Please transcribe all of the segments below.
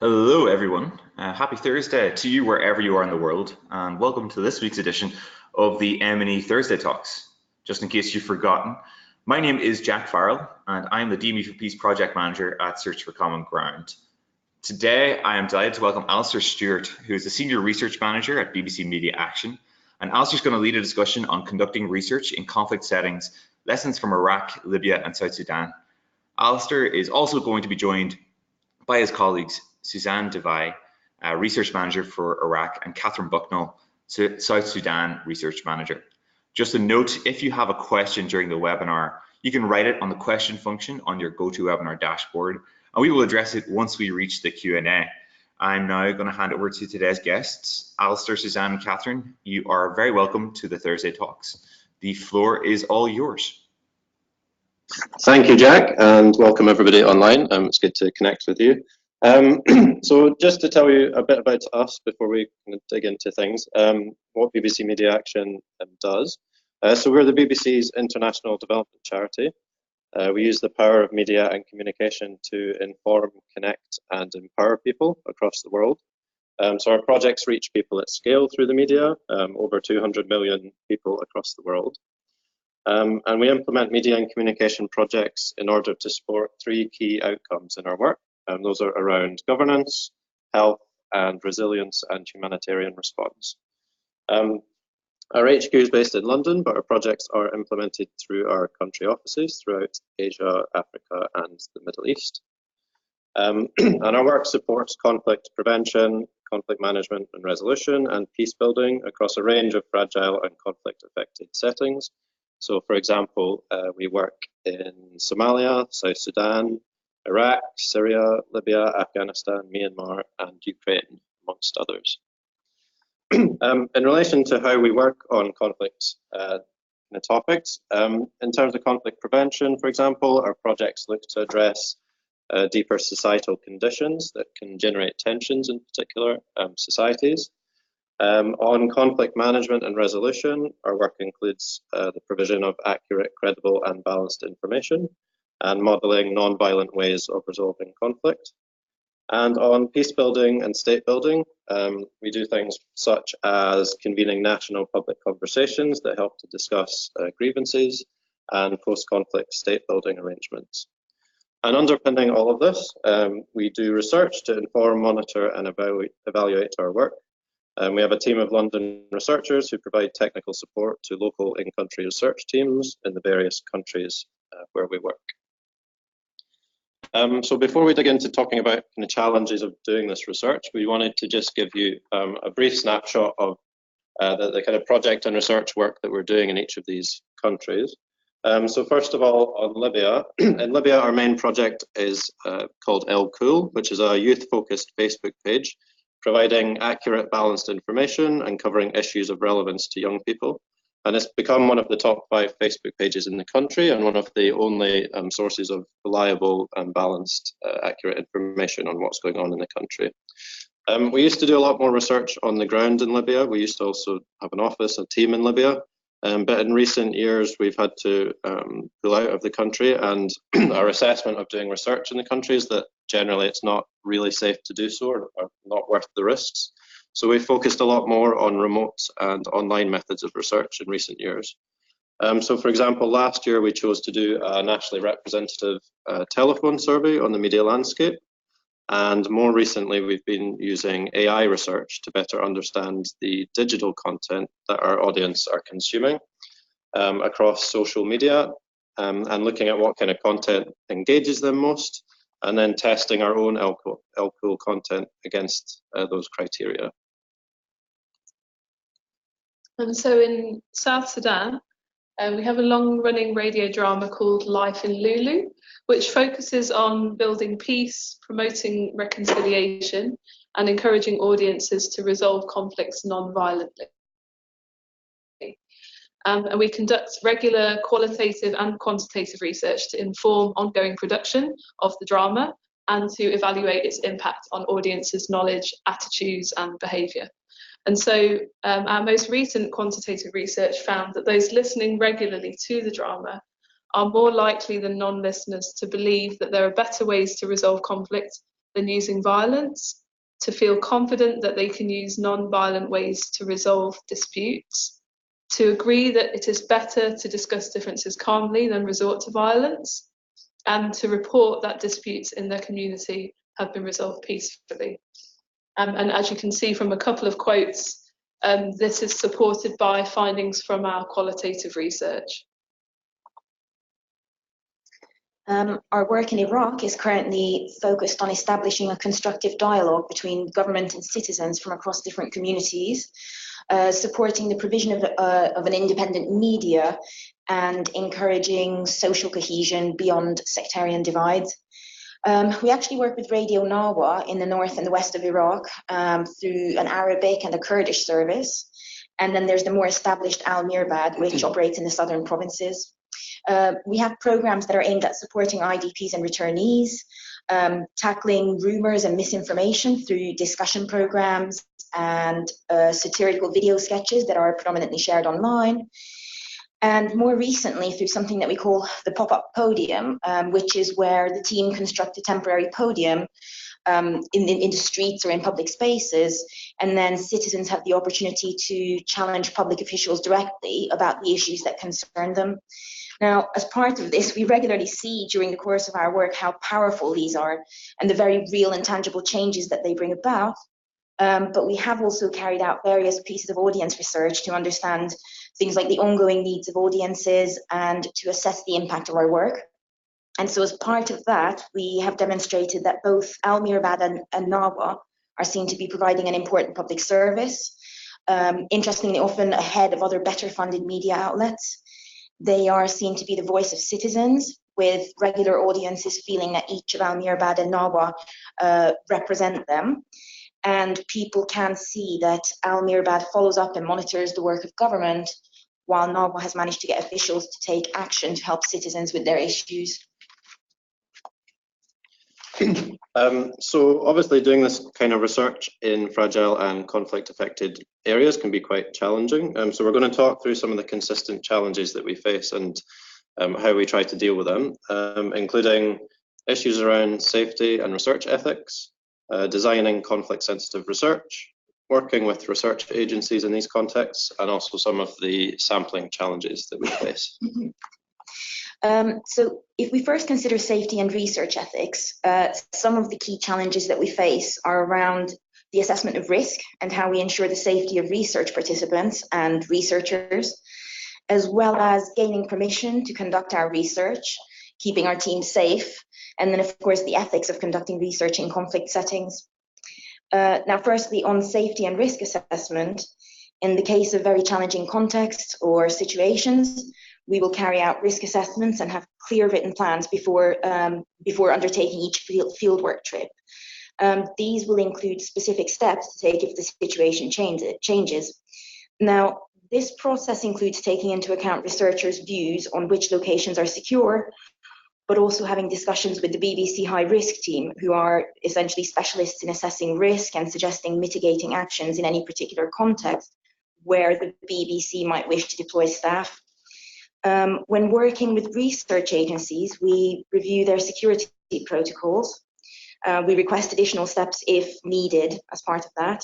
Hello, everyone. Happy Thursday to you wherever you are in the world, and welcome to this week's edition of the M&E Thursday Talks. Just in case you've forgotten, my name is Jack Farrell, and I'm the DM&E for Peace Project Manager at Search for Common Ground. Today, I am delighted to welcome Alasdair Stuart, who is the Senior Research Manager at BBC Media Action, and Alasdair's going to lead a discussion on conducting research in conflict settings, lessons from Iraq, Libya, and South Sudan. Alasdair is also going to be joined by his colleagues, Suzanne Devay, Research Manager for Iraq, and Catherine Bucknell, South Sudan Research Manager. Just a note, if you have a question during the webinar, you can write it on the question function on your GoToWebinar dashboard, and we will address it once we reach the Q&A. I'm now going to hand over to today's guests. Alasdair, Suzanne, and Catherine, you are very welcome to the Thursday Talks. The floor is all yours. Thank you, Jack, and welcome everybody online. It's good to connect with you. So just to tell you a bit about us before we dig into things, what BBC Media Action does. So we're the BBC's international development charity. We use the power of media and communication to inform, connect, and empower people across the world. So our projects reach people at scale through the media, over 200 million people across the world. And we implement media and communication projects in order to support three key outcomes in our work. Those are around governance, health, and resilience and humanitarian response. Our HQ is based in London, but our projects are implemented through our country offices throughout Asia, Africa, and the Middle East. And our work supports conflict prevention, conflict management and resolution, and peace building across a range of fragile and conflict-affected settings. So, for example, we work in Somalia, South Sudan, Iraq, Syria, Libya, Afghanistan, Myanmar, and Ukraine, amongst others. In relation to how we work on conflict topics, in terms of conflict prevention, for example, our projects look to address deeper societal conditions that can generate tensions in particular societies. On conflict management and resolution, our work includes the provision of accurate, credible, and balanced information and modeling non-violent ways of resolving conflict. And on peace building and state building, we do things such as convening national public conversations that help to discuss grievances and post-conflict state building arrangements. And underpinning all of this, we do research to inform, monitor, and evaluate our work. We have a team of London researchers who provide technical support to local in-country research teams in the various countries where we work. So before we dig into talking about the challenges of doing this research, we wanted to just give you a brief snapshot of the kind of project and research work that we're doing in each of these countries. So first of all, on Libya. In Libya, our main project is called El Cool, which is a youth-focused Facebook page providing accurate, balanced information and covering issues of relevance to young people. And it's become one of the top 5 Facebook pages in the country and one of the only sources of reliable and balanced, accurate information on what's going on in the country. We used to do a lot more research on the ground in Libya. We used to also have an office, a team in Libya. But in recent years, we've had to pull out of the country, and our assessment of doing research in the country is that generally it's not really safe to do so or not worth the risks. So we've focused a lot more on remote and online methods of research in recent years. So for example, last year we chose to do a nationally representative telephone survey on the media landscape. And more recently, we've been using AI research to better understand the digital content that our audience are consuming across social media and looking at what kind of content engages them most, and then testing our own El-Cool content against those criteria. And so in South Sudan, we have a long-running radio drama called Life in Lulu, which focuses on building peace, promoting reconciliation, and encouraging audiences to resolve conflicts non-violently. And we conduct regular qualitative and quantitative research to inform ongoing production of the drama and to evaluate its impact on audiences' knowledge, attitudes, and behaviour. And so our most recent quantitative research found that those listening regularly to the drama are more likely than non-listeners to believe that there are better ways to resolve conflict than using violence, to feel confident that they can use non-violent ways to resolve disputes, to agree that it is better to discuss differences calmly than resort to violence, and to report that disputes in their community have been resolved peacefully. And as you can see from a couple of quotes, this is supported by findings from our qualitative research. Our work in Iraq is currently focused on establishing a constructive dialogue between government and citizens from across different communities, supporting the provision of an independent media and encouraging social cohesion beyond sectarian divides. We actually work with Radio Nawa in the north and the west of Iraq through an Arabic and a Kurdish service. And then there's the more established Al Mirbad, which operates in the southern provinces. We have programs that are aimed at supporting IDPs and returnees, tackling rumors and misinformation through discussion programs and satirical video sketches that are predominantly shared online. And more recently, through something that we call the pop-up podium, which is where the team construct a temporary podium in the streets or in public spaces, and then citizens have the opportunity to challenge public officials directly about the issues that concern them. Now, as part of this, we regularly see during the course of our work how powerful these are and the very real and tangible changes that they bring about. But we have also carried out various pieces of audience research to understand things like the ongoing needs of audiences and to assess the impact of our work. And so as part of that, we have demonstrated that both Al Mirbad and Nawa are seen to be providing an important public service, interestingly often ahead of other better funded media outlets. They are seen to be the voice of citizens, with regular audiences feeling that each of Al Mirbad and Nawa represent them. And people can see that Al Mirbad follows up and monitors the work of government, while Nawa has managed to get officials to take action to help citizens with their issues. So obviously doing this kind of research in fragile and conflict affected areas can be quite challenging. So we're going to talk through some of the consistent challenges that we face and how we try to deal with them, including issues around safety and research ethics, designing conflict sensitive research, working with research agencies in these contexts, and also some of the sampling challenges that we face. So if we first consider safety and research ethics, some of the key challenges that we face are around the assessment of risk and how we ensure the safety of research participants and researchers, as well as gaining permission to conduct our research, keeping our team safe, and then of course the ethics of conducting research in conflict settings. Now firstly, on safety and risk assessment, in the case of very challenging contexts or situations, we will carry out risk assessments and have clear written plans before undertaking each fieldwork trip. These will include specific steps to take if the situation changes. Now, this process includes taking into account researchers' views on which locations are secure, but also having discussions with the BBC High Risk team, who are essentially specialists in assessing risk and suggesting mitigating actions in any particular context where the BBC might wish to deploy staff. When working with research agencies, we review their security protocols. We request additional steps if needed as part of that.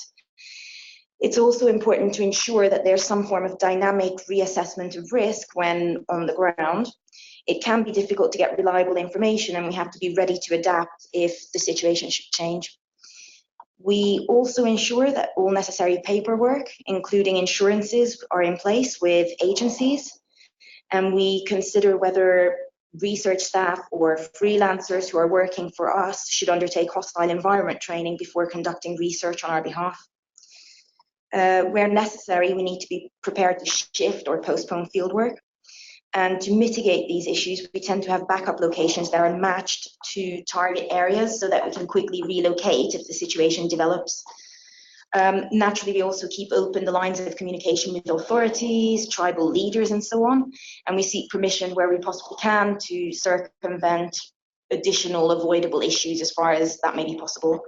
It's also important to ensure that there's some form of dynamic reassessment of risk when on the ground. It can be difficult to get reliable information, and we have to be ready to adapt if the situation should change. We also ensure that all necessary paperwork, including insurances, are in place with agencies. And we consider whether research staff or freelancers who are working for us should undertake hostile environment training before conducting research on our behalf. Where necessary, we need to be prepared to shift or postpone fieldwork. And to mitigate these issues, we tend to have backup locations that are matched to target areas so that we can quickly relocate if the situation develops. Naturally, we also keep open the lines of communication with authorities, tribal leaders, and so on. And we seek permission where we possibly can to circumvent additional avoidable issues as far as that may be possible.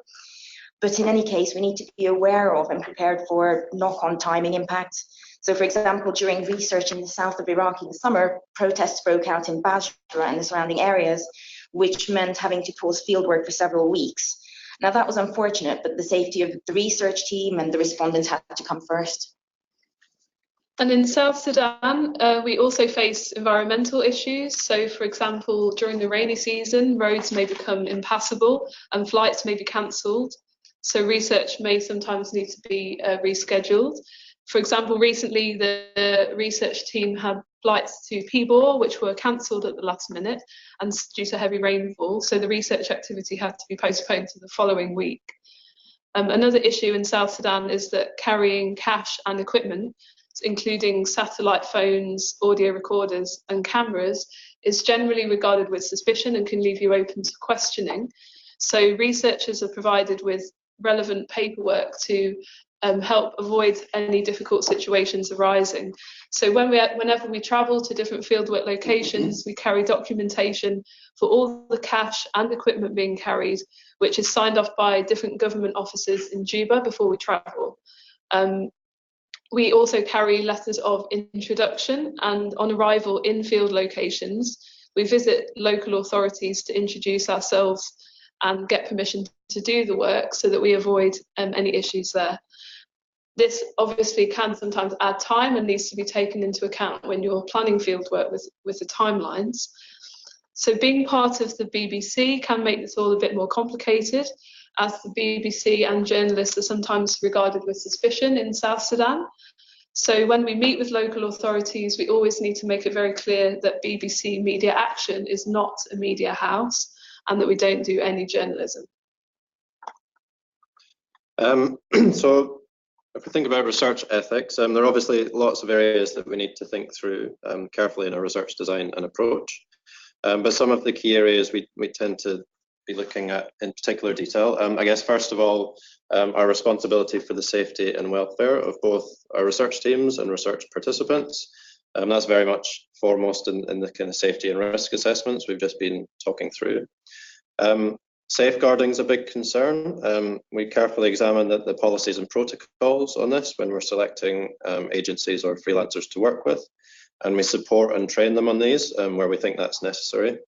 But in any case, we need to be aware of and prepared for knock-on timing impacts. So, for example, during research in the south of Iraq in the summer, protests broke out in Basra and the surrounding areas, which meant having to pause fieldwork for several weeks. Now that was unfortunate, but the safety of the research team and the respondents had to come first. And in South Sudan, we also face environmental issues. So, for example, during the rainy season, roads may become impassable and flights may be cancelled. So research may sometimes need to be rescheduled. For example, recently the research team had flights to Pibor, which were cancelled at the last minute and due to heavy rainfall. So the research activity had to be postponed to the following week. Another issue in South Sudan is that carrying cash and equipment, including satellite phones, audio recorders and cameras, is generally regarded with suspicion and can leave you open to questioning. So researchers are provided with relevant paperwork to help avoid any difficult situations arising. So whenever we travel to different fieldwork locations, we carry documentation for all the cash and equipment being carried, which is signed off by different government officers in Juba before we travel. We also carry letters of introduction, and on arrival in field locations, we visit local authorities to introduce ourselves and get permission to do the work so that we avoid any issues there. This obviously can sometimes add time and needs to be taken into account when you're planning fieldwork with the timelines. So being part of the BBC can make this all a bit more complicated, as the BBC and journalists are sometimes regarded with suspicion in South Sudan. So when we meet with local authorities, we always need to make it very clear that BBC Media Action is not a media house and that we don't do any journalism. So if we think about research ethics, there are obviously lots of areas that we need to think through carefully in our research design and approach. But some of the key areas we tend to be looking at in particular detail. I guess first of all, our responsibility for the safety and welfare of both our research teams and research participants. That's very much foremost in the kind of safety and risk assessments we've just been talking through. Safeguarding is a big concern. We carefully examine the policies and protocols on this when we're selecting agencies or freelancers to work with, and we support and train them on these where we think that's necessary.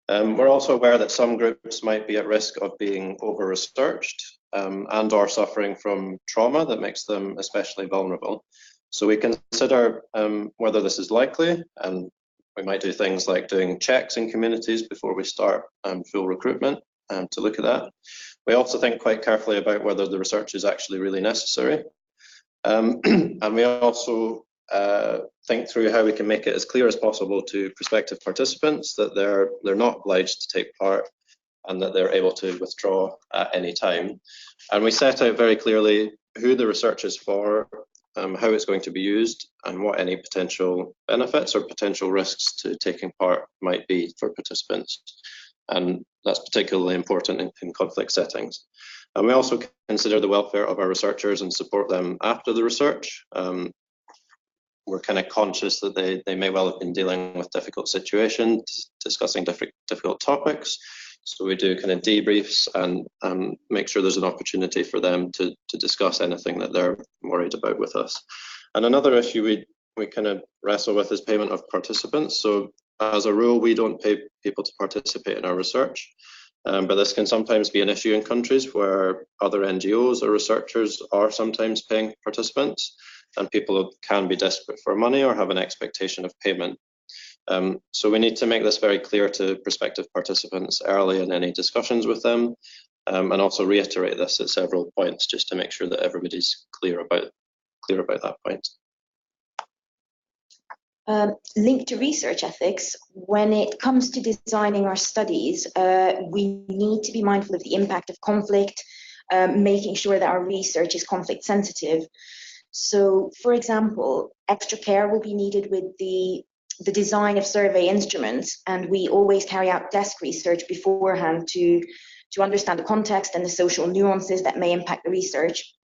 We're also aware that some groups might be at risk of being over-researched and or suffering from trauma that makes them especially vulnerable. So we consider whether this is likely, and we might do things like doing checks in communities before we start full recruitment to look at that. We also think quite carefully about whether the research is actually really necessary. And we also think through how we can make it as clear as possible to prospective participants that they're not obliged to take part and that they're able to withdraw at any time. And we set out very clearly who the research is for, how it's going to be used, and what any potential benefits or potential risks to taking part might be for participants. And that's particularly important in conflict settings. And we also consider the welfare of our researchers and support them after the research. We're kind of conscious that they may well have been dealing with difficult situations, discussing difficult topics. So we do kind of debriefs and make sure there's an opportunity for them to discuss anything that they're worried about with us. And another issue we kind of wrestle with is payment of participants. So as a rule, we don't pay people to participate in our research, but this can sometimes be an issue in countries where other NGOs or researchers are sometimes paying participants, and people can be desperate for money or have an expectation of payment. So we need to make this very clear to prospective participants early in any discussions with them, and also reiterate this at several points just to make sure that everybody's clear about that point. Linked to research ethics, when it comes to designing our studies, we need to be mindful of the impact of conflict, making sure that our research is conflict sensitive. So, for example, extra care will be needed with the design of survey instruments, and we always carry out desk research beforehand to understand the context and the social nuances that may impact the research.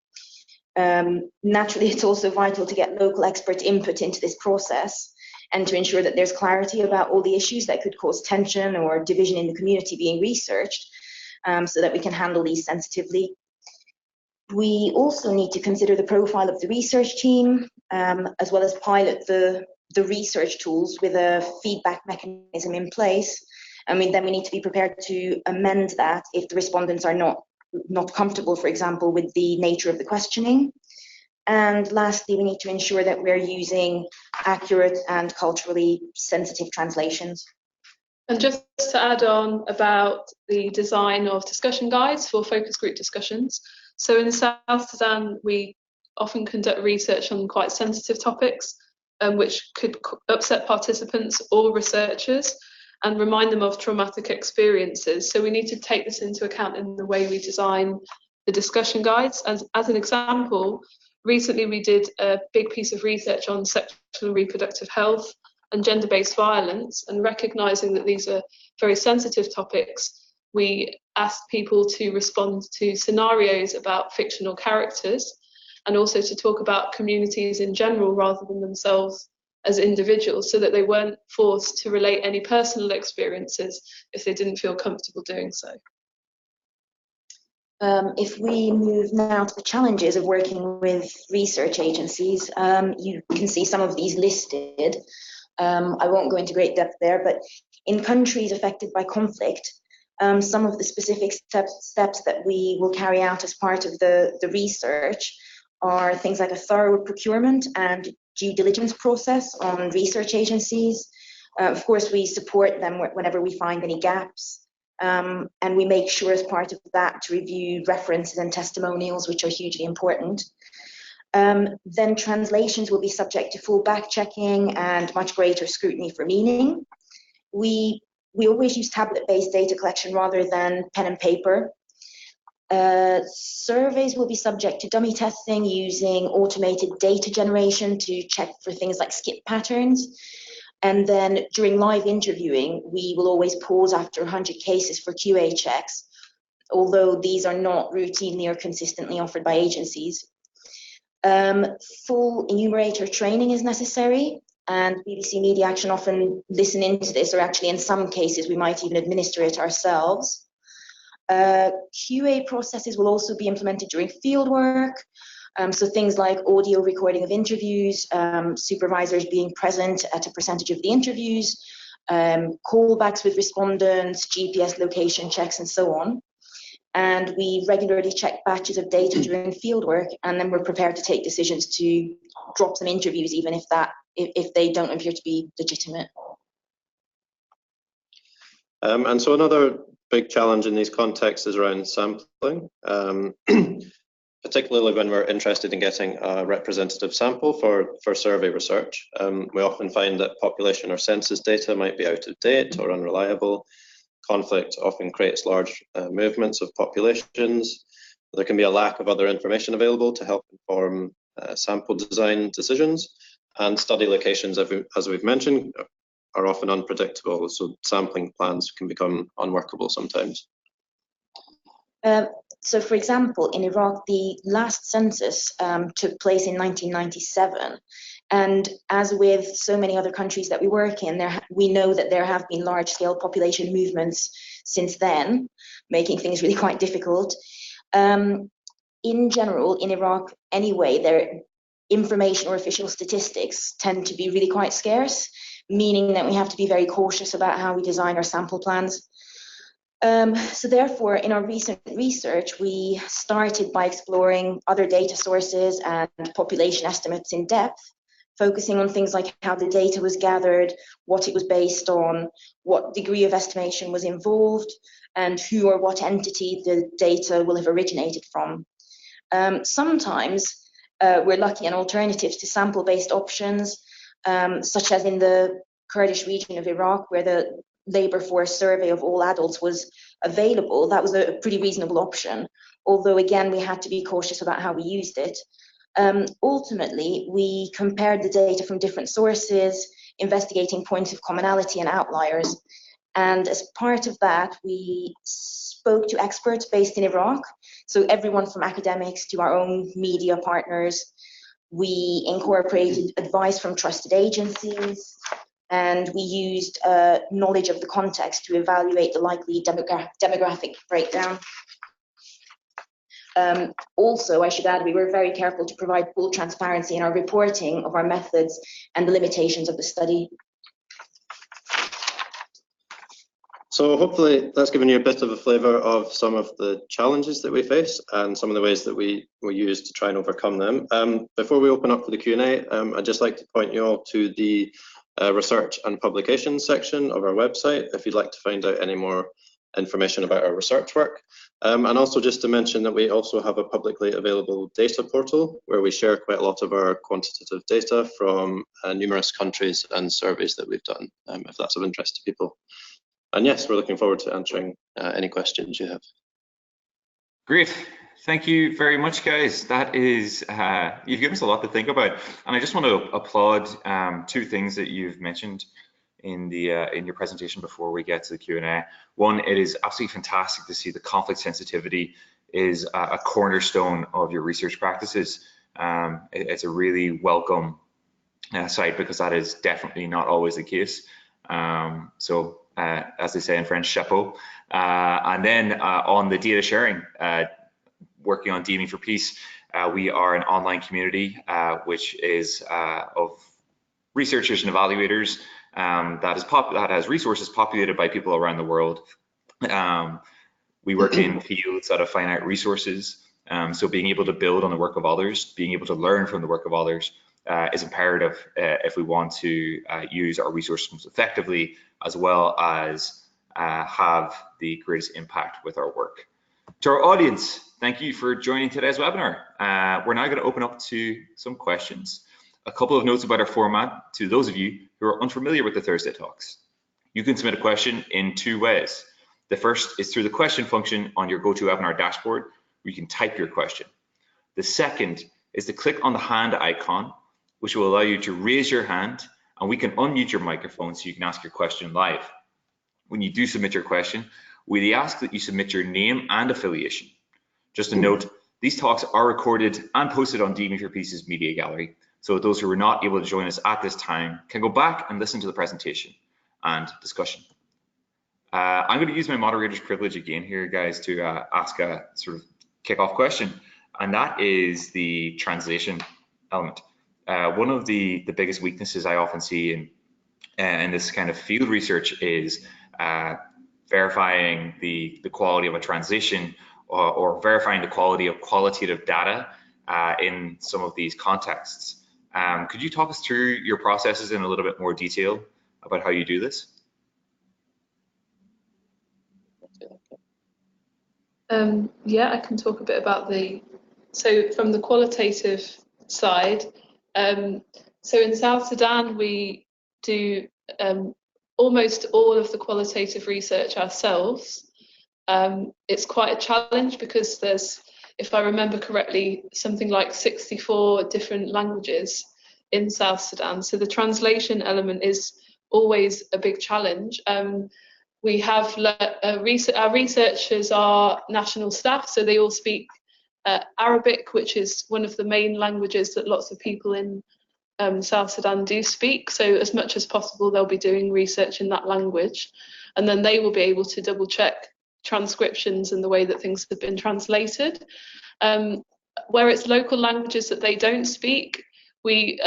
Naturally, it's also vital to get local expert input into this process and to ensure that there's clarity about all the issues that could cause tension or division in the community being researched, so that we can handle these sensitively. We also need to consider the profile of the research team, as well as pilot the research tools with a feedback mechanism in place. I mean, then we need to be prepared to amend that if the respondents are not not comfortable, for example, with the nature of the questioning. And lastly, we need to ensure that we're using accurate and culturally sensitive translations. And just to add on about the design of discussion guides for focus group discussions. So in South Sudan, we often conduct research on quite sensitive topics, which could upset participants or researchers and remind them of traumatic experiences. So we need to take this into account in the way we design the discussion guides. As an example, recently we did a big piece of research on sexual and reproductive health and gender-based violence, and recognising that these are very sensitive topics, we asked people to respond to scenarios about fictional characters and also to talk about communities in general rather than themselves as individuals, so that they weren't forced to relate any personal experiences if they didn't feel comfortable doing so. If we move now to the challenges of working with research agencies, you can see some of these listed. I won't go into great depth there, but in countries affected by conflict, some of the specific steps that we will carry out as part of the research are things like a thorough procurement and due diligence process on research agencies. Of course, we support them whenever we find any gaps, and we make sure as part of that to review references and testimonials, which are hugely important. Then translations will be subject to full back-checking and much greater scrutiny for meaning. We always use tablet-based data collection rather than pen and paper. Surveys will be subject to dummy testing using automated data generation to check for things like skip patterns. And then during live interviewing, we will always pause after 100 cases for QA checks, although these are not routinely or consistently offered by agencies. Full enumerator training is necessary, and BBC Media Action often listen into this, or actually in some cases we might even administer it ourselves. QA processes will also be implemented during fieldwork, so things like audio recording of interviews, supervisors being present at a percentage of the interviews, callbacks with respondents, GPS location checks, and so on. And we regularly check batches of data during fieldwork, and then we're prepared to take decisions to drop some interviews, even if they don't appear to be legitimate. And so another big challenge in these contexts is around sampling, particularly when we're interested in getting a representative sample for survey research. We often find that population or census data might be out of date or unreliable. Conflict often creates large movements of populations. There can be a lack of other information available to help inform sample design decisions, and study locations, as we've mentioned, are often unpredictable, so sampling plans can become unworkable sometimes. So, for example, in Iraq, the last census took place in 1997. And as with so many other countries that we work in, we know that there have been large-scale population movements since then, making things really quite difficult. In general, in Iraq anyway, their information or official statistics tend to be really quite scarce, meaning that we have to be very cautious about how we design our sample plans. So therefore, in our recent research, we started by exploring other data sources and population estimates in depth, focusing on things like how the data was gathered, what it was based on, what degree of estimation was involved, and who or what entity the data will have originated from. Sometimes we're lucky in alternatives to sample-based options, such as in the Kurdish region of Iraq, where the labour force survey of all adults was available. That was a pretty reasonable option, although again we had to be cautious about how we used it. Ultimately, we compared the data from different sources, investigating points of commonality and outliers. And as part of that, we spoke to experts based in Iraq, so everyone from academics to our own media partners. We incorporated advice from trusted agencies, and we used knowledge of the context to evaluate the likely demographic breakdown. Also, I should add, we were very careful to provide full transparency in our reporting of our methods and the limitations of the study. So hopefully that's given you a bit of a flavour of some of the challenges that we face and some of the ways that we use to try and overcome them. Before we open up for the Q&A, I'd just like to point you all to the research and publications section of our website if you'd like to find out any more information about our research work. And also just to mention that we also have a publicly available data portal where we share quite a lot of our quantitative data from numerous countries and surveys that we've done, if that's of interest to people. And yes, we're looking forward to answering any questions you have. Great. Thank you very much, guys. That is, you've given us a lot to think about. And I just want to applaud two things that you've mentioned in your presentation before we get to the Q&A. One, it is absolutely fantastic to see the conflict sensitivity is a cornerstone of your research practices. It's a really welcome sight because that is definitely not always the case. As they say in French, chapeau. And then on the data sharing, working on DM&E for Peace, we are an online community which is of researchers and evaluators that has resources populated by people around the world. We work in fields that have finite resources, so being able to build on the work of others, being able to learn from the work of others is imperative if we want to use our resources most effectively, as well as have the greatest impact with our work. To our audience, thank you for joining today's webinar. We're now going to open up to some questions. A couple of notes about our format to those of you who are unfamiliar with the Thursday Talks. You can submit a question in two ways. The first is through the question function on your GoToWebinar dashboard, where you can type your question. The second is to click on the hand icon, which will allow you to raise your hand, and we can unmute your microphone so you can ask your question live. When you do submit your question, we ask that you submit your name and affiliation. Just a note, these talks are recorded and posted on DM&E for Peace's media gallery, so those who were not able to join us at this time can go back and listen to the presentation and discussion. I'm going to use my moderator's privilege again here, guys, to ask a sort of kickoff question, and that is the translation element. One of the biggest weaknesses I often see in this kind of field research is verifying the quality of a translation or verifying the quality of qualitative data in some of these contexts. Could you talk us through your processes in a little bit more detail about how you do this? Yeah, I can talk a bit about so from the qualitative side, so in South Sudan, we do almost all of the qualitative research ourselves. It's quite a challenge because there's, if I remember correctly, something like 64 different languages in South Sudan. So the translation element is always a big challenge. We have our researchers are national staff, so they all speak Arabic, which is one of the main languages that lots of people in South Sudan do speak. So as much as possible, they'll be doing research in that language, and then they will be able to double check transcriptions and the way that things have been translated. Where it's local languages that they don't speak, we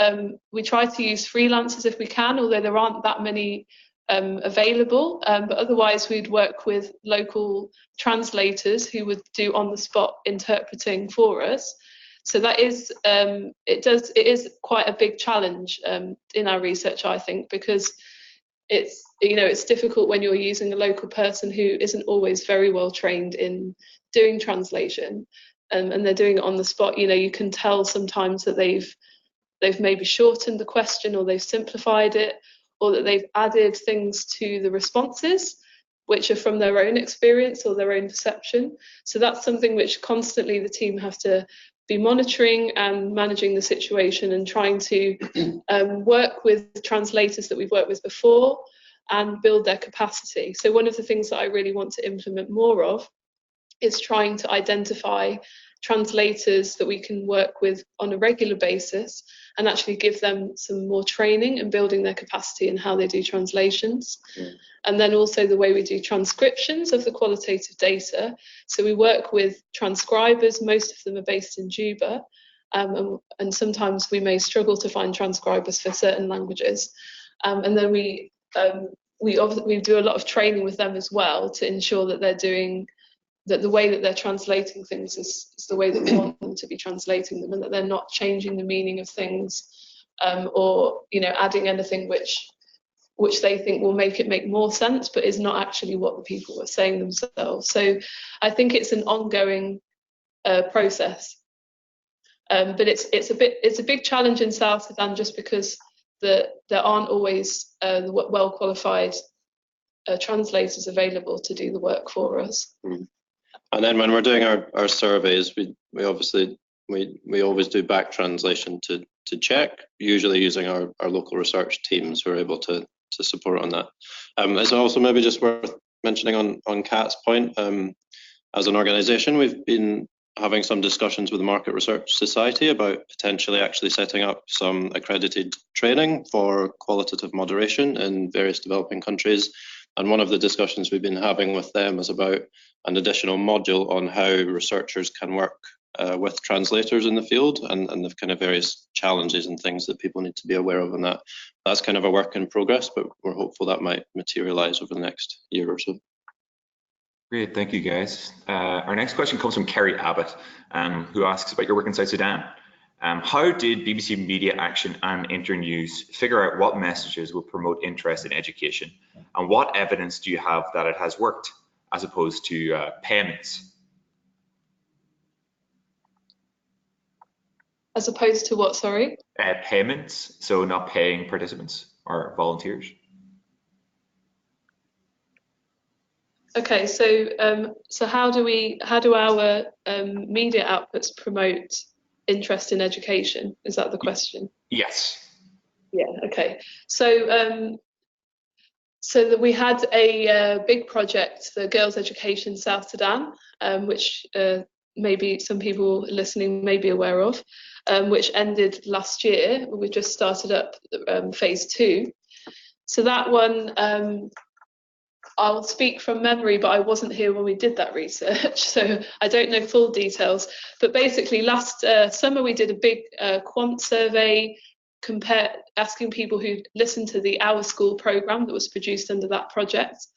try to use freelancers if we can, although there aren't that many available, but otherwise we'd work with local translators who would do on-the-spot interpreting for us. So that is, it is quite a big challenge in our research, I think, because it's, it's difficult when you're using a local person who isn't always very well trained in doing translation, and they're doing it on the spot. You can tell sometimes that they've maybe shortened the question, or they've simplified it, or that they've added things to the responses which are from their own experience or their own perception. So that's something which constantly the team have to be monitoring and managing the situation, and trying to work with translators that we've worked with before and build their capacity. So one of the things that I really want to implement more of is trying to identify translators that we can work with on a regular basis and actually give them some more training and building their capacity in how they do translations. And then also the way we do transcriptions of the qualitative data. So we work with transcribers, most of them are based in Juba, and sometimes we may struggle to find transcribers for certain languages. And then we we do a lot of training with them as well to ensure that they're doing that, the way that they're translating things is the way that we want them to be translating them, and that they're not changing the meaning of things, or adding anything which they think will make it make more sense, but is not actually what the people are saying themselves. So I think it's an ongoing process, but it's a big challenge in South Sudan, just because there aren't always well qualified translators available to do the work for us. And then when we're doing our surveys, we obviously always do back translation to check, usually using our local research teams who are able to support on that. It's also maybe just worth mentioning on Kat's point, as an organisation, we've been having some discussions with the Market Research Society about potentially actually setting up some accredited training for qualitative moderation in various developing countries. And one of the discussions we've been having with them is about an additional module on how researchers can work with translators in the field, and the kind of various challenges and things that people need to be aware of. And that's kind of a work in progress, but we're hopeful that might materialise over the next year or so. Great, thank you guys. Our next question comes from Kerry Abbott, who asks about your work in South Sudan. How did BBC Media Action and Internews figure out what messages will promote interest in education? And what evidence do you have that it has worked, as opposed to payments? As opposed to what, sorry? Payments, so not paying participants or volunteers. Okay, so how do our media outputs promote interest in education? Is that the question? Yes. Yeah. Okay. So that we had a big project, the Girls' Education South Sudan, which maybe some people listening may be aware of, which ended last year. We just started up phase 2. So that one, I'll speak from memory, but I wasn't here when we did that research, so I don't know full details. But basically, last summer we did a big quant survey, asking people who listened to the Our School programme that was produced under that project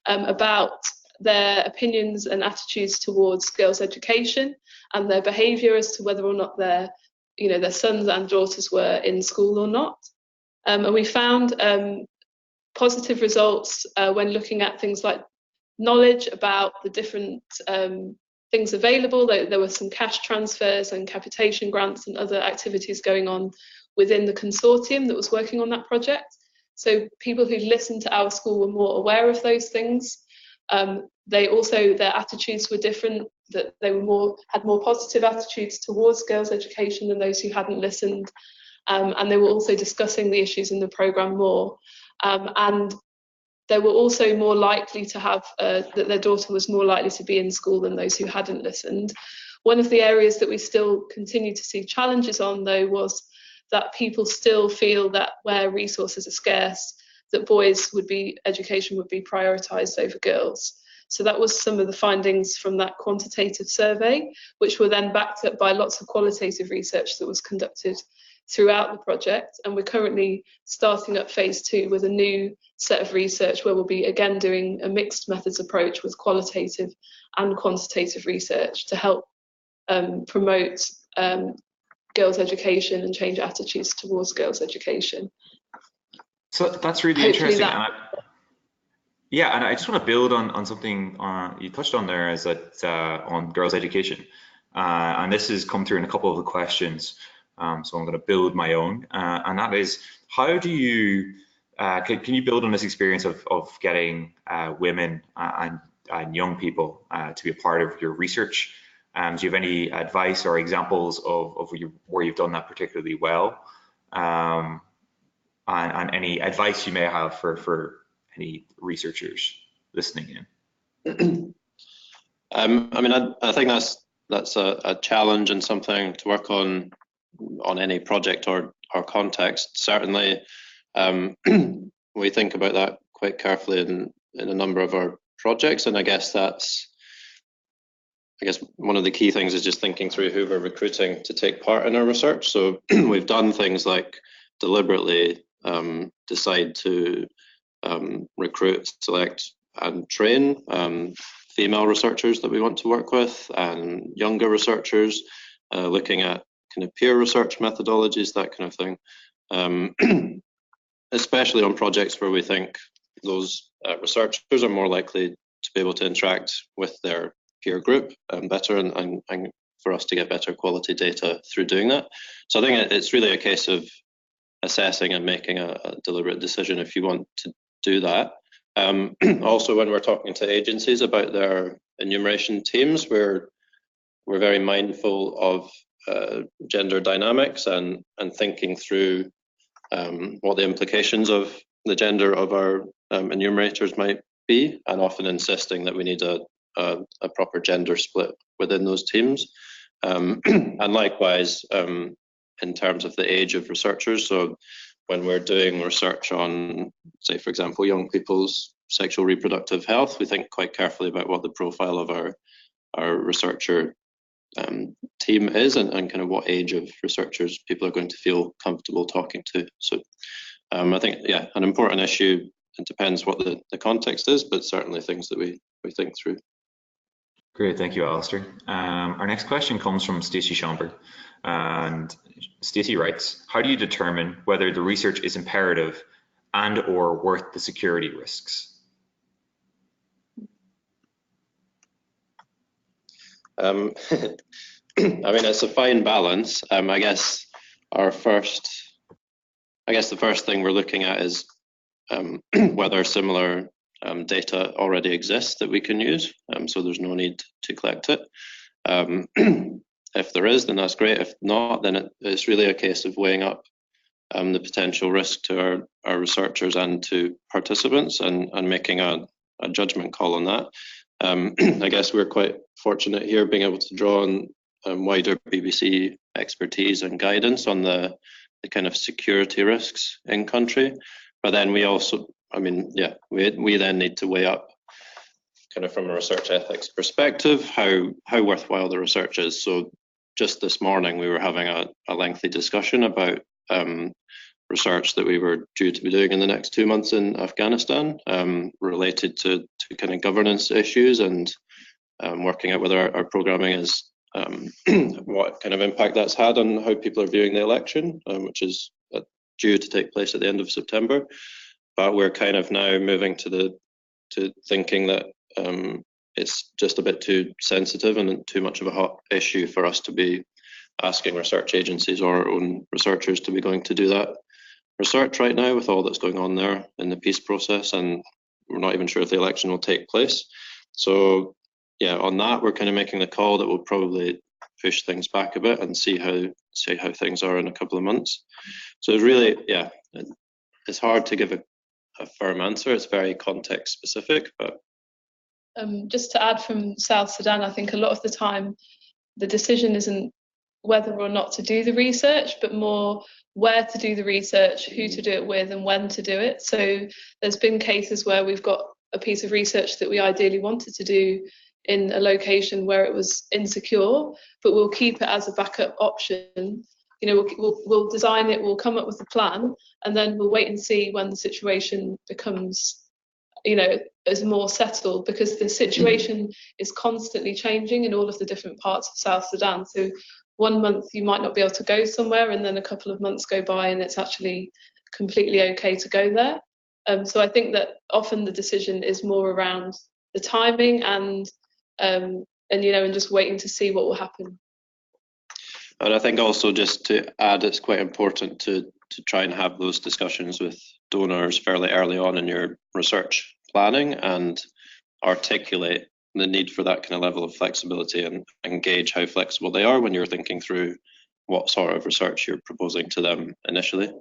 about their opinions and attitudes towards girls' education and their behaviour as to whether or not their sons and daughters were in school or not. And we found positive results when looking at things like knowledge about the different things available. There were some cash transfers and capitation grants and other activities going on within the consortium that was working on that project. So people who listened to Our School were more aware of those things. Their attitudes were different, that they had more positive attitudes towards girls' education than those who hadn't listened. And they were also discussing the issues in the programme more. And they were also more likely to have, that their daughter was more likely to be in school than those who hadn't listened. One of the areas that we still continue to see challenges on, though, was that people still feel that where resources are scarce, that education would be prioritised over girls. So that was some of the findings from that quantitative survey, which were then backed up by lots of qualitative research that was conducted throughout the project. And we're currently starting up phase 2 with a new set of research where we'll be again doing a mixed methods approach with qualitative and quantitative research to help promote girls' education and change attitudes towards girls' education. So that's really interesting. And I just want to build on something you touched on there, is that on girls' education. And this has come through in a couple of the questions. So I'm going to build my own, and that is, how do you, can you build on this experience of getting women and young people to be a part of your research? Do you have any advice or examples of where you've done that particularly well? And any advice you may have for any researchers listening in? I think that's a challenge and something to work on any project or context. Certainly, we think about that quite carefully in a number of our projects, and I guess one of the key things is just thinking through who we're recruiting to take part in our research. So we've done things like deliberately decide to recruit, select and train female researchers that we want to work with, and younger researchers, looking at kind of peer research methodologies, that kind of thing, especially on projects where we think those researchers are more likely to be able to interact with their peer group better, and for us to get better quality data through doing that. So I think it's really a case of assessing and making a deliberate decision if you want to do that. Also, when we're talking to agencies about their enumeration teams, we're very mindful of gender dynamics and thinking through what the implications of the gender of our enumerators might be, and often insisting that we need a proper gender split within those teams. And likewise, in terms of the age of researchers. So when we're doing research on, say, for example, young people's sexual reproductive health, we think quite carefully about what the profile of our researcher team is, and kind of what age of researchers people are going to feel comfortable talking to. So I think, yeah, an important issue. It depends what the context is, but certainly things that we think through. Great, thank you, Alasdair. Our next question comes from Stacey Schaumburg, and Stacey writes, how do you determine whether the research is imperative and or worth the security risks? I mean, it's a fine balance. I guess the first thing we're looking at is whether similar data already exists that we can use, so there's no need to collect it. If there is, then that's great. If not, then it's really a case of weighing up the potential risk to our researchers and to participants, and making a judgment call on that. I guess we're quite fortunate here being able to draw on wider BBC expertise and guidance on the kind of security risks in country. But then we also, I mean, yeah, we then need to weigh up kind of from a research ethics perspective how worthwhile the research is. So just this morning we were having a lengthy discussion about research that we were due to be doing in the next 2 months in Afghanistan, related to kind of governance issues, and working out whether our programming is what kind of impact that's had on how people are viewing the election, which is due to take place at the end of September. But we're kind of now moving to thinking that it's just a bit too sensitive and too much of a hot issue for us to be asking research agencies or our own researchers to be going to do that research right now, with all that's going on there in the peace process, and we're not even sure if the election will take place. So yeah, on that we're kind of making the call that we'll probably push things back a bit and see how things are in a couple of months. So it's really, yeah, it's hard to give a firm answer. It's very context specific. But just to add from South Sudan, I think a lot of the time the decision isn't whether or not to do the research, but more where to do the research, who to do it with, and when to do it. So there's been cases where we've got a piece of research that we ideally wanted to do in a location where it was insecure, but we'll keep it as a backup option. You know, we'll design it, we'll come up with a plan, and then we'll wait and see when the situation becomes, you know, is more settled, because the situation is constantly changing in all of the different parts of South Sudan. So 1 month you might not be able to go somewhere, and then a couple of months go by and it's actually completely okay to go there. So I think that often the decision is more around the timing and you know, and just waiting to see what will happen. And I think also, just to add, it's quite important to try and have those discussions with donors fairly early on in your research planning, and articulate the need for that kind of level of flexibility, and gauge how flexible they are when you're thinking through what sort of research you're proposing to them initially.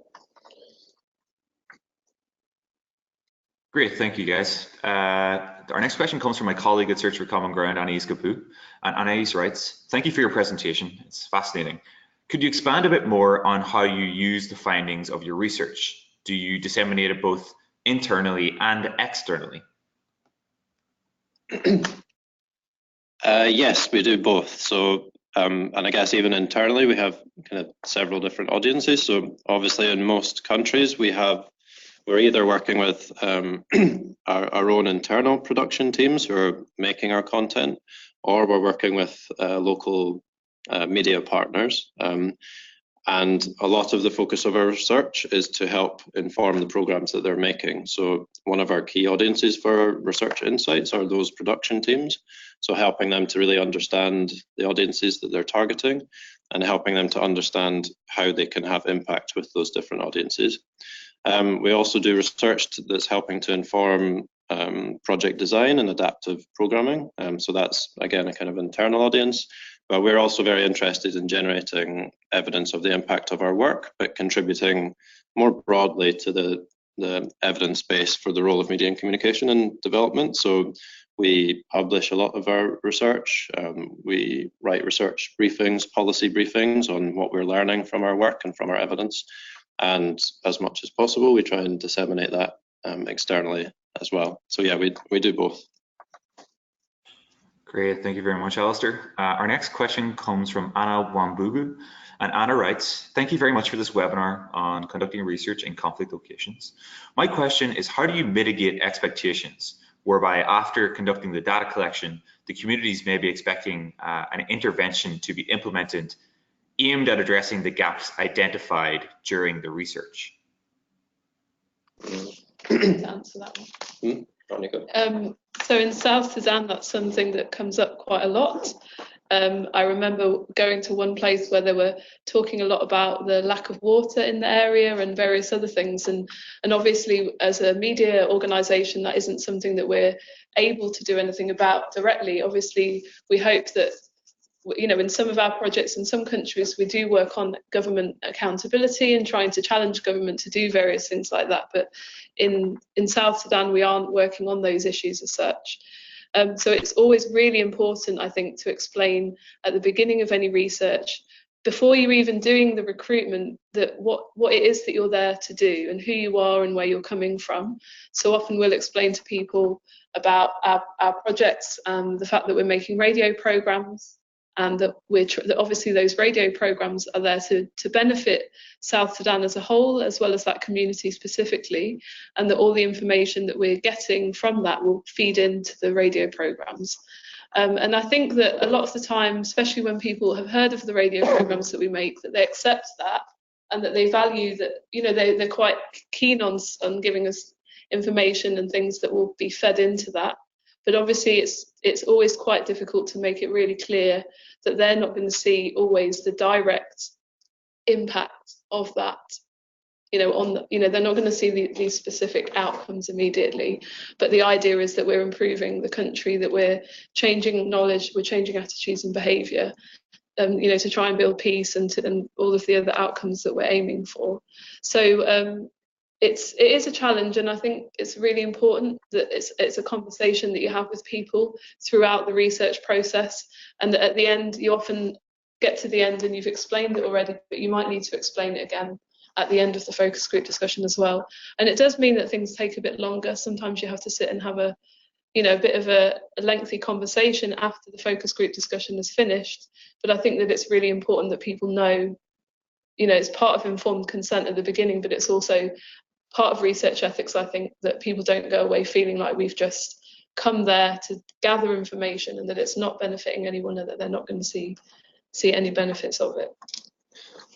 Great, thank you guys. Our next question comes from my colleague at Search for Common Ground, Anais Kapu. And Anais writes, thank you for your presentation, it's fascinating. Could you expand a bit more on how you use the findings of your research? Do you disseminate it both internally and externally? Yes, we do both. So, and I guess even internally, we have kind of several different audiences. So obviously in most countries, we have we're either working with our own internal production teams who are making our content, or we're working with local media partners. And a lot of the focus of our research is to help inform the programs that they're making. So one of our key audiences for research insights are those production teams. So helping them to really understand the audiences that they're targeting and helping them to understand how they can have impact with those different audiences. We also do research that's helping to inform project design and adaptive programming. So that's, again, a kind of internal audience. But we're also very interested in generating evidence of the impact of our work, but contributing more broadly to the evidence base for the role of media and communication in development. So we publish a lot of our research. We write research briefings, policy briefings on what we're learning from our work and from our evidence. And as much as possible, we try and disseminate that externally as well. So yeah, we do both. Great, thank you very much, Alasdair. Our next question comes from Anna Wambugu, and Anna writes, thank you very much for this webinar on conducting research in conflict locations. My question is, how do you mitigate expectations whereby after conducting the data collection, the communities may be expecting an intervention to be implemented aimed at addressing the gaps identified during the research? To answer that one. So in South Sudan, that's something that comes up quite a lot. I remember going to one place where they were talking a lot about the lack of water in the area and various other things. And obviously, as a media organisation, that isn't something that we're able to do anything about directly. Obviously, we hope that, you know, in some of our projects in some countries, we do work on government accountability and trying to challenge government to do various things like that. But in South Sudan, we aren't working on those issues as such. So it's always really important, I think, to explain at the beginning of any research, before you're even doing the recruitment, that what it is that you're there to do and who you are and where you're coming from. So often we'll explain to people about our projects and the fact that we're making radio programs, and that obviously those radio programs are there to benefit South Sudan as a whole, as well as that community specifically, and that all the information that we're getting from that will feed into the radio programs. And I think that a lot of the time, especially when people have heard of the radio programs that we make, that they accept that and that they value that, you know, they're quite keen on giving us information and things that will be fed into that. But obviously it's always quite difficult to make it really clear that they're not going to see always the direct impact of that, you know, they're not going to see these specific outcomes immediately. But the idea is that we're improving the country, that we're changing knowledge, we're changing attitudes and behaviour, you know, to try and build peace and all of the other outcomes that we're aiming for. So it is a challenge, and I think it's really important that it's a conversation that you have with people throughout the research process, and that at the end you often get to the end and you've explained it already, but you might need to explain it again at the end of the focus group discussion as well. And it does mean that things take a bit longer. Sometimes you have to sit and have a bit of a lengthy conversation after the focus group discussion is finished. But I think that it's really important that people know, you know, it's part of informed consent at the beginning, but it's also part of research ethics, I think, that people don't go away feeling like we've just come there to gather information and that it's not benefiting anyone and that they're not going to see any benefits of it.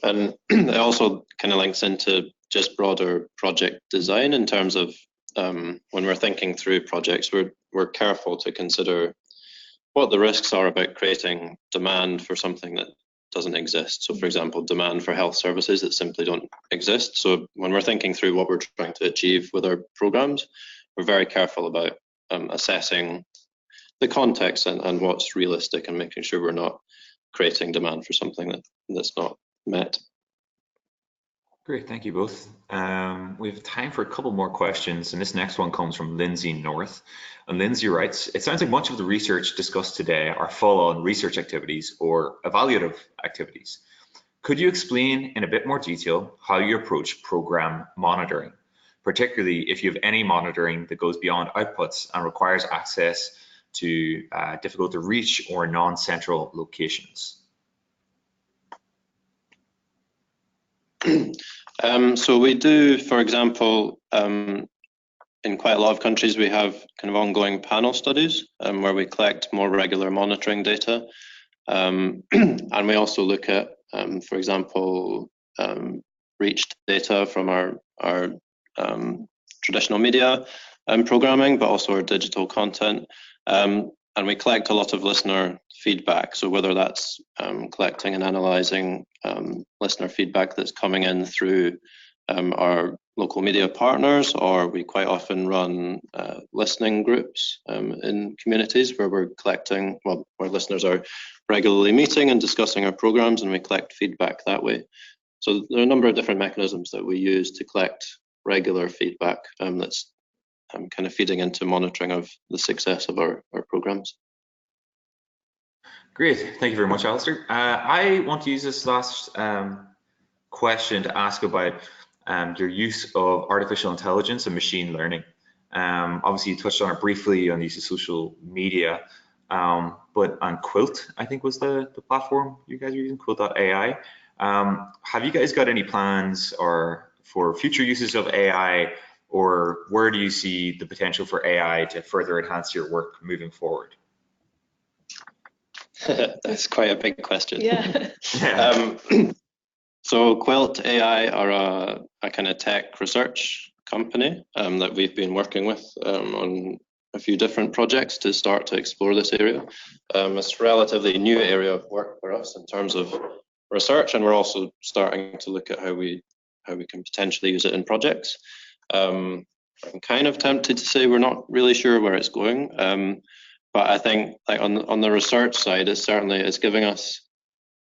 And it also kind of links into just broader project design in terms of when we're thinking through projects, we're careful to consider what the risks are about creating demand for something that doesn't exist. So for example, demand for health services that simply don't exist. So when we're thinking through what we're trying to achieve with our programs, we're very careful about assessing the context and what's realistic and making sure we're not creating demand for something that's not met. Great, thank you both. We have time for a couple more questions, and this next one comes from Lindsay North. And Lindsay writes, it sounds like much of the research discussed today are full-on research activities or evaluative activities. Could you explain in a bit more detail how you approach program monitoring, particularly if you have any monitoring that goes beyond outputs and requires access to difficult to reach or non-central locations? So we do, for example, in quite a lot of countries, we have kind of ongoing panel studies where we collect more regular monitoring data. And we also look at, for example, reach data from our traditional media programming, but also our digital content. And we collect a lot of listener feedback. So whether that's collecting and analysing listener feedback that's coming in through our local media partners, or we quite often run listening groups in communities where we're collecting, well, where listeners are regularly meeting and discussing our programs, and we collect feedback that way. So there are a number of different mechanisms that we use to collect regular feedback that's kind of feeding into monitoring of the success of our programs. Great, thank you very much, Alasdair. I want to use this last question to ask about your use of artificial intelligence and machine learning. Obviously, you touched on it briefly on the use of social media, but on Quilt, I think was the platform you guys are using, Quilt.ai. Have you guys got any plans or for future uses of AI, or where do you see the potential for AI to further enhance your work moving forward? That's quite a big question. Yeah. So Quilt AI are a kind of tech research company that we've been working with on a few different projects to start to explore this area. It's a relatively new area of work for us in terms of research, and we're also starting to look at how we can potentially use it in projects. I'm kind of tempted to say we're not really sure where it's going, but I think like on the research side, it's giving us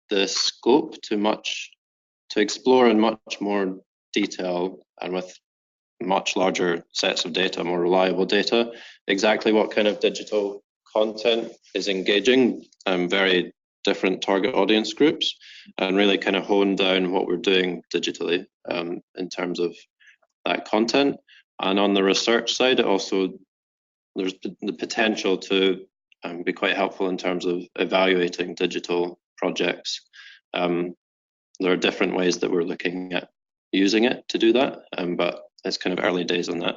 the scope to explore in much more detail and with much larger sets of data, more reliable data, exactly what kind of digital content is engaging very different target audience groups, and really kind of hone down what we're doing digitally in terms of that content. And on the research side, there's the potential to be quite helpful in terms of evaluating digital projects. There are different ways that we're looking at using it to do that, but it's kind of early days on that.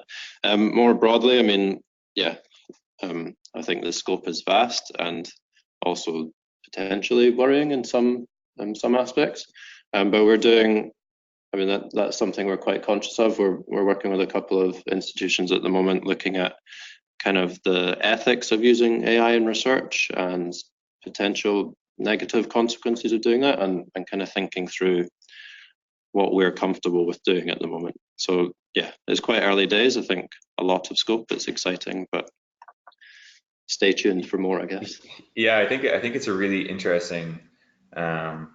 More broadly, I mean, yeah, I think the scope is vast and also potentially worrying in some aspects. But we're doing, I mean, that's something we're quite conscious of. We're working with a couple of institutions at the moment looking at kind of the ethics of using AI in research and potential negative consequences of doing that, and kind of thinking through what we're comfortable with doing at the moment. So yeah, it's quite early days. I think a lot of scope. It's exciting, but stay tuned for more, I guess. Yeah, I think it's a really interesting. There's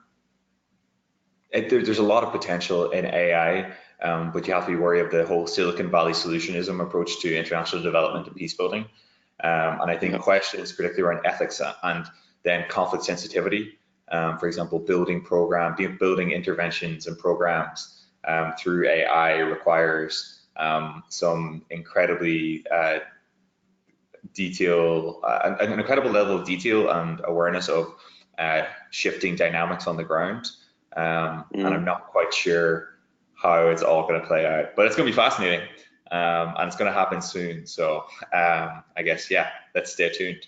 a lot of potential in AI, but you have to be wary of the whole Silicon Valley solutionism approach to international development and peace building. And I think questions, particularly around ethics and then conflict sensitivity, for example, building interventions and programs through AI requires some incredibly an incredible level of detail and awareness of shifting dynamics on the ground. And I'm not quite sure how it's all going to play out, but it's going to be fascinating, and it's going to happen soon. So I guess, yeah, let's stay tuned.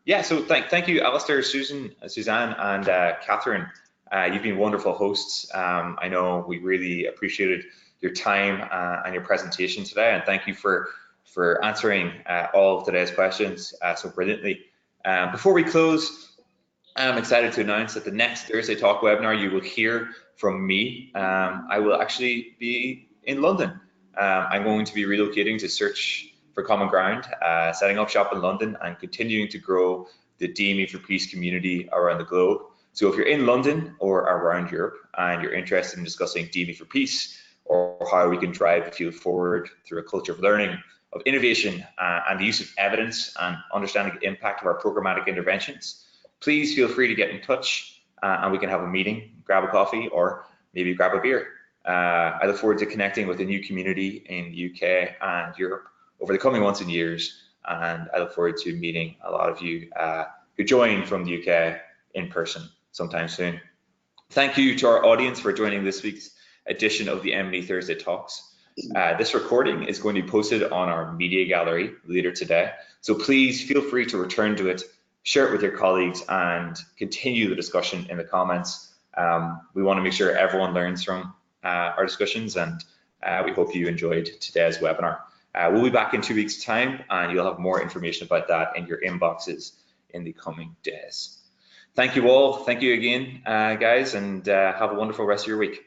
Yeah, so thank you, Alasdair, Suzanne, and Catherine. You've been wonderful hosts. I know we really appreciated your time and your presentation today, and thank you for answering all of today's questions so brilliantly. Before we close, I'm excited to announce that the next Thursday Talk webinar you will hear from me. I will actually be in London. I'm going to be relocating to search for common ground, setting up shop in London and continuing to grow the DM&E for Peace community around the globe. So if you're in London or around Europe and you're interested in discussing DM&E for Peace or how we can drive the field forward through a culture of learning, of innovation, and the use of evidence and understanding the impact of our programmatic interventions, please feel free to get in touch and we can have a meeting, grab a coffee, or maybe grab a beer. I look forward to connecting with a new community in the UK and Europe over the coming months and years, and I look forward to meeting a lot of you who join from the UK in person sometime soon. Thank you to our audience for joining this week's edition of the M&E Thursday Talks. This recording is going to be posted on our media gallery later today, so please feel free to return to it, share it with your colleagues, and continue the discussion in the comments. We want to make sure everyone learns from our discussions, and we hope you enjoyed today's webinar. We'll be back in 2 weeks' time, and you'll have more information about that in your inboxes in the coming days. Thank you all. Thank you again, guys, and have a wonderful rest of your week.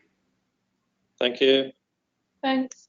Thank you. Thanks.